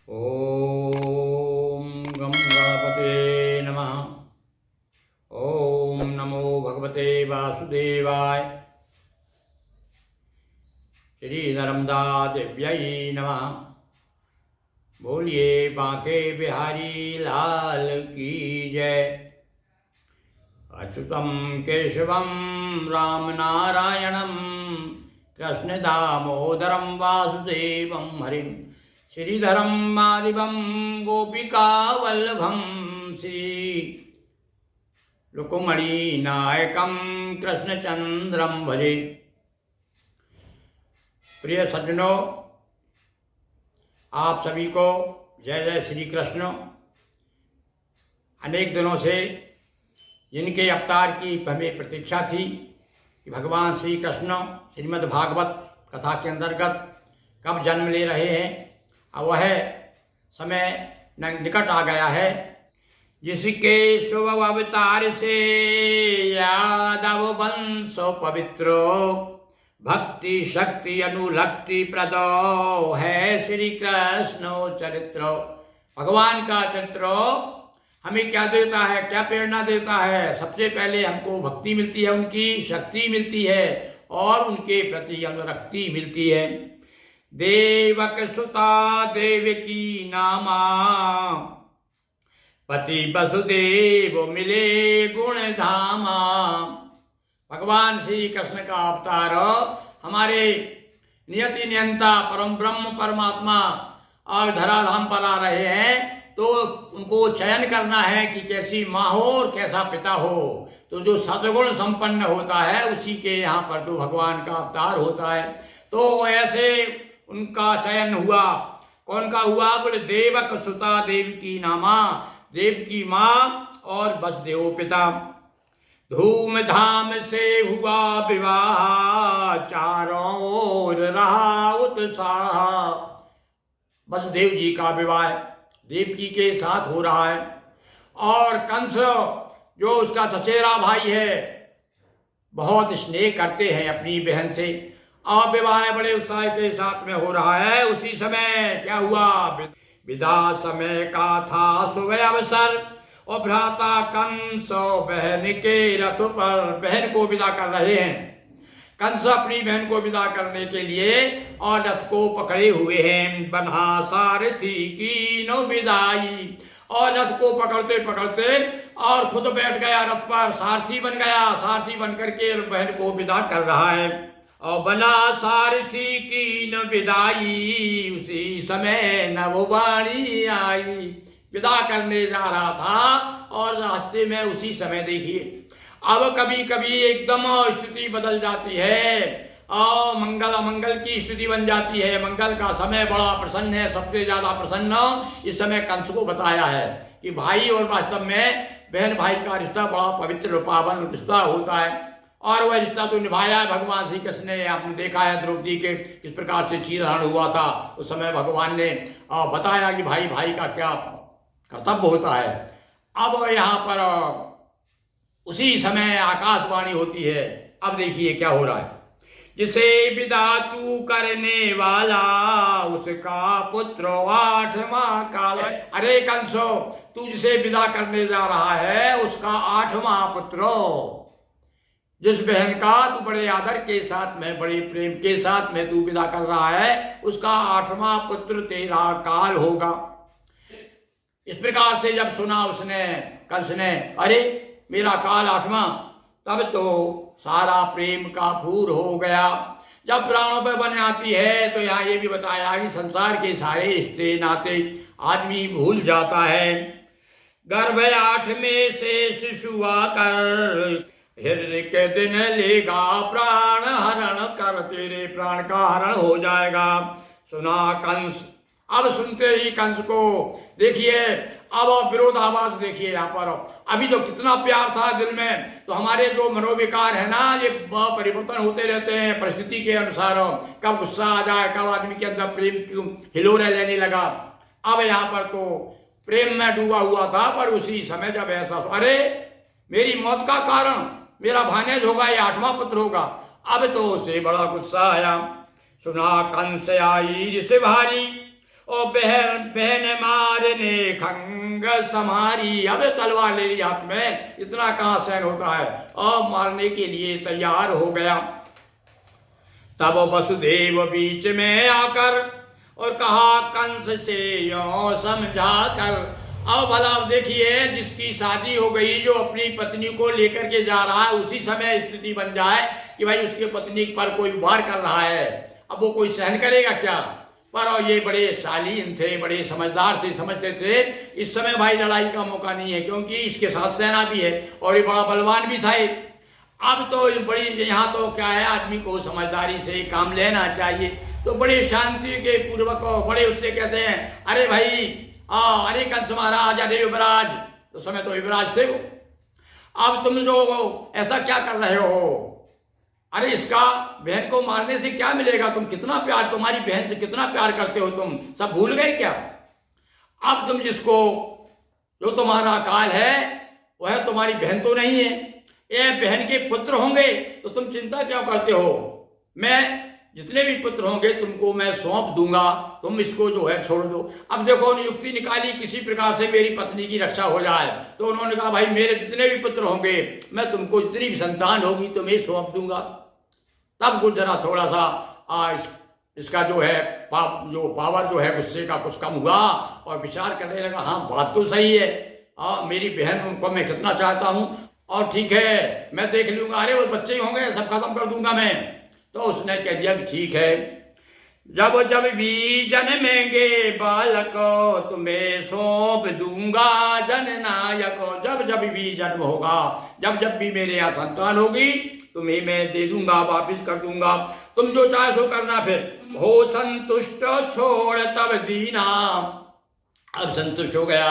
ओम गं गणपते नमः। ओम नमो भगवते वासुदेवाय। श्री नर्मदा देव्यै नमः। बोलिए बांके बिहारी लाल की जय। अच्युतं केशवं राम नारायणं कृष्ण दामोदरं वासुदेवं हरिं श्रीधरं माधवं गोपिका वल्लभं श्री रुक्मिणी नायकं कृष्णचंद्रं भजे। प्रिय सज्जनों, आप सभी को जय जय श्री कृष्ण। अनेक दिनों से जिनके अवतार की हमें प्रतीक्षा थी कि भगवान श्री कृष्ण श्रीमद् भागवत कथा के अंतर्गत कब जन्म ले रहे हैं, अब वह समय निकट आ गया है। जिसके शुभ अवतार से यादव वंशो पवित्रो भक्ति शक्ति अनुलक्ति प्रदो है श्री कृष्ण चरित्र। भगवान का चरित्र हमें क्या देता है, क्या प्रेरणा देता है? सबसे पहले हमको भक्ति मिलती है, उनकी शक्ति मिलती है और उनके प्रति अनुरक्ति मिलती है। देवक सुता देवकी नामा पति वसुदेव मिले गुण धामा। भगवान श्री कृष्ण का अवतार हमारे नियति नियंता परम ब्रह्म परमात्मा और धराधाम पर आ रहे हैं, तो उनको चयन करना है कि कैसी माँ हो और कैसा पिता हो। तो जो सद्गुण संपन्न होता है उसी के यहाँ पर तो भगवान का अवतार होता है। तो ऐसे उनका चयन हुआ। कौन का हुआ? बोले देवक सुता देवकी नामा, देव की माँ और वसुदेव पिता। धूमधाम से हुआ विवाह, चारों ओर रहा उत्साह। वसुदेव जी का विवाह देवकी के साथ हो रहा है और कंस जो उसका चचेरा भाई है बहुत स्नेह करते हैं अपनी बहन से, और विवाह बड़े उत्साह के साथ में हो रहा है। उसी समय क्या हुआ? विदा समय का था सुबह अवसर और भ्राता कंस बहन के रथ पर बहन को विदा कर रहे हैं। कंस अपनी बहन को विदा करने के लिए और रथ को पकड़े हुए हैं। बन्हा सारथी की नो विदाई, और रथ को पकड़ते पकड़ते और खुद बैठ गया रथ पर, सारथी बन गया। सारथी बन करके बहन को विदा कर रहा है। और बना सारथी की न विदाई, उसी समय नववाणी आई। विदा करने जा रहा था और रास्ते में उसी समय देखिए अब कभी कभी एकदम स्थिति बदल जाती है और मंगल अमंगल की स्थिति बन जाती है। मंगल का समय बड़ा प्रसन्न है, सबसे ज्यादा प्रसन्न इस समय कंस को बताया है कि भाई और वास्तव में बहन भाई का रिश्ता बड़ा पवित्र पावन रिश्ता होता है और वह रिश्ता तो निभाया है भगवान श्री कृष्ण ने। आपने देखा है द्रौपदी के किस प्रकार से चीरहरण हुआ था, उस समय भगवान ने बताया कि भाई भाई का क्या कर्तव्य होता है। अब यहाँ पर उसी समय आकाशवाणी होती है। अब देखिए क्या हो रहा है। जिसे विदा तू करने वाला उसका पुत्र 8वां काल। अरे कंसो, तू जिसे विदा करने जा रहा है उसका 8वां पुत्र, जिस बहन का तू बड़े आदर के साथ में बड़े प्रेम के साथ में तू विदा कर रहा है, उसका 8वां पुत्र तेरा काल होगा। इस प्रकार से जब सुना उसने, कंस ने, अरे मेरा काल 8वां, तब तो सारा प्रेम का पूर हो गया। जब प्राणों पर बन आती है तो यहाँ ये भी बताया कि संसार के सारे रिश्ते नाते आदमी भूल जाता है। गर्भ 8 में से शिशु आकर हृदय के दिन लेगा प्राण हरण कर, तेरे प्राण का हरण हो जाएगा। सुना कंस। अब सुनते ही कंस को देखिए अब विरोधाभास देखिए यहाँ पर। अभी तो कितना प्यार था दिल में, तो हमारे जो मनोविकार है ना ये परिवर्तन होते रहते हैं परिस्थिति के अनुसार। कब गुस्सा आ जाए, कब आदमी के अंदर प्रेम क्यों हिलोरे लेने लगा। अब यहाँ पर तो प्रेम में डूबा हुआ था, पर उसी समय जब ऐसा अरे मेरी मौत का कारण मेरा भानेज होगा, ये 8वां पुत्र होगा। अब तो उसे बड़ा गुस्सा आया। सुना कंस आई जिसे भारी ओ बहन बहन मारने खंग समारी, अब तलवार ले ली हाथ में, इतना कहां सहन होता है, और मारने के लिए तैयार हो गया। तब वसुदेव बीच में आकर और कहा कंस से यो समझा कर। अब भला अब देखिए, जिसकी शादी हो गई, जो अपनी पत्नी को लेकर के जा रहा है, उसी समय स्थिति बन जाए कि भाई उसके पत्नी पर कोई उभार कर रहा है, अब वो कोई सहन करेगा क्या। पर ये बड़े शालीन थे, बड़े समझदार थे, समझते थे इस समय भाई लड़ाई का मौका नहीं है, क्योंकि इसके साथ सेना भी है और ये बड़ा बलवान भी था। अब तो बड़ी यहाँ तो क्या है, आदमी को समझदारी से काम लेना चाहिए। तो बड़े शांति के पूर्वक बड़े उससे कहते हैं, अरे भाई अरे कंस महाराज, अरे युवराज, तो समय तो युवराज थे वो, अब तुम जो ऐसा क्या कर रहे हो, अरे इसका बहन को मारने से क्या मिलेगा, तुम कितना प्यार, तुम्हारी बहन से कितना प्यार करते हो, तुम सब भूल गए क्या। अब तुम जिसको, जो तुम्हारा काल है वह तुम्हारी बहन तो नहीं है, ये बहन के पुत्र होंगे, तो तुम चिंता क्यों करते हो। मैं जितने भी पुत्र होंगे तुमको मैं सौंप दूंगा, तुम इसको जो है छोड़ दो। अब देखो उन्होंने युक्ति निकाली, किसी प्रकार से मेरी पत्नी की रक्षा हो जाए। तो उन्होंने कहा भाई मेरे जितने भी पुत्र होंगे, मैं तुमको जितनी भी संतान होगी तुम्हें सौंप दूंगा। तब कुछ जरा थोड़ा सा इसका जो है पावर जो है गुस्से का कुछ कम हुआ और विचार करने लगा, हाँ बात तो सही है, मेरी बहन को मैं कितना चाहता हूँ, और ठीक है मैं देख लूंगा, अरे वो बच्चे ही होंगे सब खत्म कर दूंगा मैं। तो उसने कह दिया कि ठीक है, जब जब भी जन्मेंगे बालक तुम्हें सौंप दूंगा जननायक। जब जब भी जन्म होगा, जब जब भी मेरे यहाँ संतान होगी, तुम्हें मैं दे दूंगा, वापिस कर दूंगा, तुम जो चाहे सो करना। फिर हो संतुष्ट छोड़ तब दीना। अब संतुष्ट हो गया,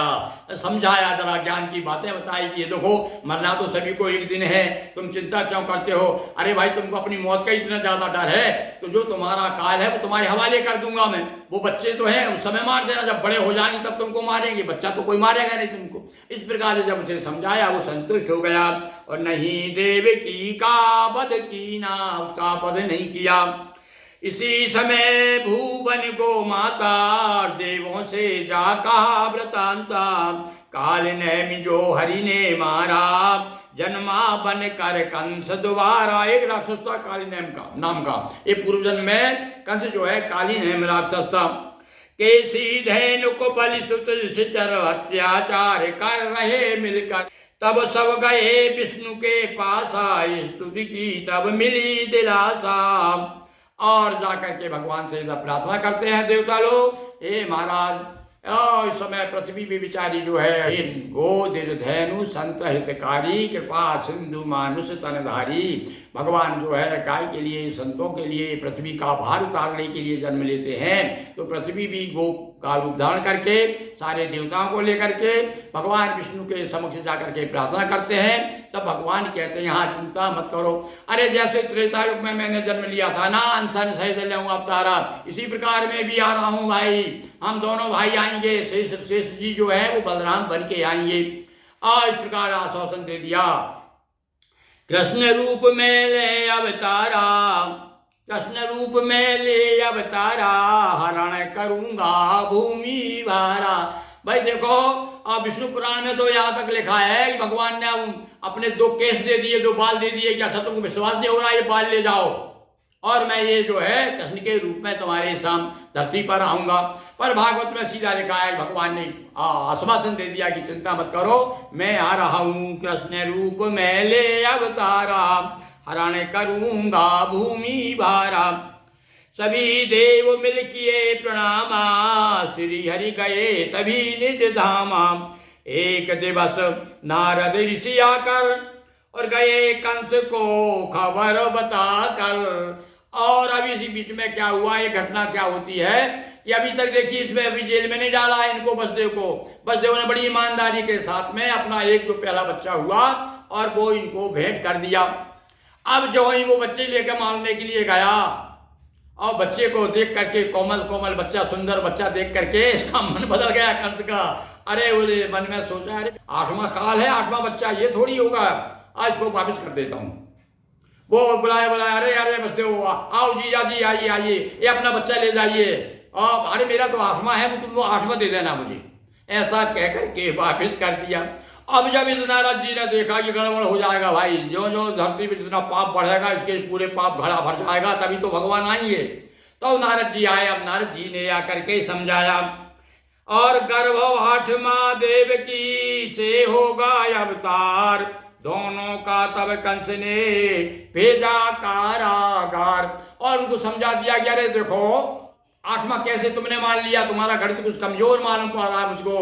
समझाया, जरा ज्ञान की बातें बताई कि ये देखो मरना तो सभी को एक दिन है, तुम चिंता क्यों करते हो। अरे भाई तुमको अपनी मौत का इतना ज्यादा डर है, तो जो तुम्हारा काल है वो तुम्हारे हवाले कर दूंगा मैं। वो बच्चे तो हैं, उस समय मार देना, जब बड़े हो जाएंगे तब तुमको मारेंगे, बच्चा तो कोई मारेगा नहीं तुमको। इस प्रकार से जब उसे समझाया वो संतुष्ट हो गया, और नहीं देव की का वध कीना, उसका वध नहीं किया। इसी समय भुवन गो माता देवों से जा कहा वृतांता। काल ने जो हरि ने मारा जन्मा बन कर कंस द्वारा। एक राक्षस था काली नाम का, ये पूर्व जन्म में कंस जो है काली नेम राक्षस था। केसी धैनु को बलि सुत सिचर अत्याचार कर रहे मिलकर। तब सब गए विष्णु के पास, स्तुति की तब मिली दिलासा। और जाकर के भगवान से प्रार्थना करते हैं देवता लोग, हे महाराज इस समय पृथ्वी भी बिचारी जो है, गो दिज धैनु संत हितकारी कृपा सिंधु मानुष तनधारी। भगवान जो है गाय के लिए, संतों के लिए, पृथ्वी का भार उतारने के लिए जन्म लेते हैं। तो पृथ्वी भी गो का रूप धारण करके सारे देवताओं को लेकर के भगवान विष्णु के समक्ष जाकर के प्रार्थना करते हैं। तब भगवान कहते हैं यहाँ चिंता मत करो, अरे जैसे त्रेता युग में मैंने जन्म लिया था ना, अनशन सहित अवतारा, इसी प्रकार में भी आ रहा हूँ भाई। हम दोनों भाई आएंगे, शेष जी जो है वो बलराम बन के आएंगे। और इस प्रकार आश्वासन दे दिया। कृष्ण रूप में ले अवतारा, कृष्ण रूप में ले अवतारा, हरण करूंगा भूमि भारा। भाई देखो विष्णु पुराण में तो यहाँ तक लिखा है कि भगवान ने अपने 2 केस दे दिए, 2 बाल दे दिए कि अच्छा तुमको विश्वास नहीं हो रहा, ये बाल ले जाओ और मैं ये जो है कृष्ण के रूप में तुम्हारे साम धरती पर आऊंगा। पर भागवत में सीधा लिखा है, भगवान ने आश्वासन दे दिया कि चिंता मत करो, मैं आ रहा हूं कृष्ण रूप में ले अवतारा, हरण करूंगा भूमि भारा। सभी देव मिल किए प्रणामा, श्री हरि गए तभी निज धामा। एक दिवस नारद ऋषि आकर और गए कंस को खबर बताकर। और अभी इसी बीच में क्या हुआ, ये घटना क्या होती है कि अभी तक देखिए इसमें अभी जेल में नहीं डाला है इनको, बसदेव को। बसदेव ने बड़ी ईमानदारी के साथ में अपना एक जो पहला बच्चा हुआ और वो इनको भेंट कर दिया। अब जो ही वो बच्चे लेकर मारने के लिए गया और बच्चे को देख करके, कोमल कोमल बच्चा, सुंदर बच्चा देख करके इसका मन बदल गया कंस का। अरे वो मन में सोचा, अरे 8वां काल है, 8वां बच्चा, ये थोड़ी होगा, आज इसको वापिस कर देता हूँ। वो बुलाया, अरे अरे बसदेव आओ जीजा जी, आइए आइए, ये अपना बच्चा ले जाइए अरे मेरा तो 8वां है, तुम वो 8वां दे देना मुझे। ऐसा कह करके वापिस कर दिया। अब जब इस नारद जी ने देखा कि गड़बड़ हो जाएगा भाई, जो जो धरती में जितना पाप बढ़ेगा इसके पूरे पाप घड़ा भर जाएगा, तभी तो भगवान आएंगे। तो नारद जी आए। अब नारद जी ने आकर के समझाया, और गर्भ 8वां देव की से होगा अवतार, दोनों का तब कंस ने भेजा कारागार। और उनको समझा दिया कि अरे देखो 8वां कैसे तुमने मान लिया, तुम्हारा गणित कुछ कमजोर मालूम पड़ रहा है मुझको।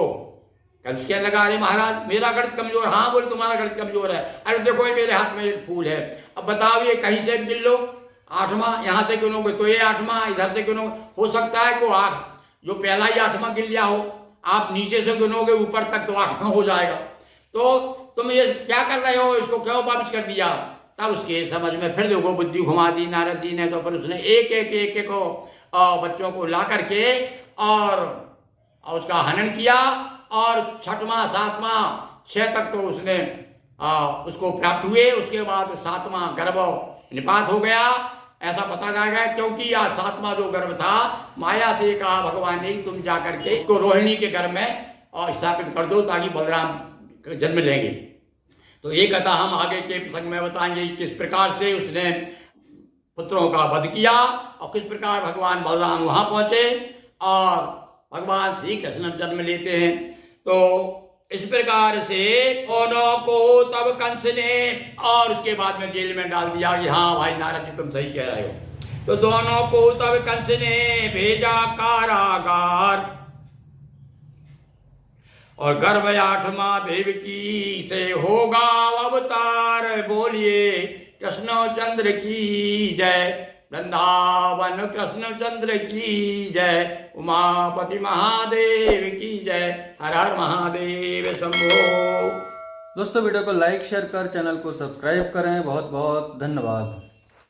कंस क्या लगा, अरे महाराज मेरा गणित कमजोर? हाँ बोले तुम्हारा गणित कमजोर है। अरे देखो ये मेरे हाथ में एक फूल है, अब बताओ ये कहीं से गिन लो, 8वां यहाँ से गिनोगे तो ये 8वां, इधर से गिनो, हो सकता है को जो पहला ही 8वां गिन लिया हो, आप नीचे से गिनोगे ऊपर तक तो 8वां हो जाएगा। तो तुम ये क्या कर रहे हो, इसको क्यों वापस कर दिया? तब उसके समझ में फिर देखो बुद्धि घुमा दी नारद जी ने। तो फिर उसने एक एक को बच्चों को ला करके और उसका हनन किया, और 6वां 7वां 6 तक तो उसने उसको प्राप्त हुए। उसके बाद 7वां गर्भ निपात हो गया, ऐसा पता लगा गया, क्योंकि आज 7वां जो गर्भ था माया से कहा भगवान ने तुम जाकर के इसको रोहिणी के गर्भ में स्थापित कर दो ताकि बलराम जन्म लेंगे। तो ये कथा हम आगे के प्रसंग में बताएंगे किस प्रकार से उसने पुत्रों का वध किया और किस प्रकार भगवान बलराम वहां पहुंचे और भगवान श्री कृष्ण जन्म लेते हैं। तो इस प्रकार से दोनों को तब कंस ने, और उसके बाद में जेल में डाल दिया कि हाँ भाई नारद जी तुम सही कह रहे हो। तो दोनों को तब कंस ने भेजा कारागार, और गर्भ 8वां देव की से होगा अवतार। बोलिए कृष्णचंद्र की जय, वृंदावन कृष्णचंद्र की जय, उमापति महादेव की जय, हर हर महादेव शंभो। दोस्तों वीडियो को लाइक शेयर कर चैनल को सब्सक्राइब करें। बहुत बहुत धन्यवाद।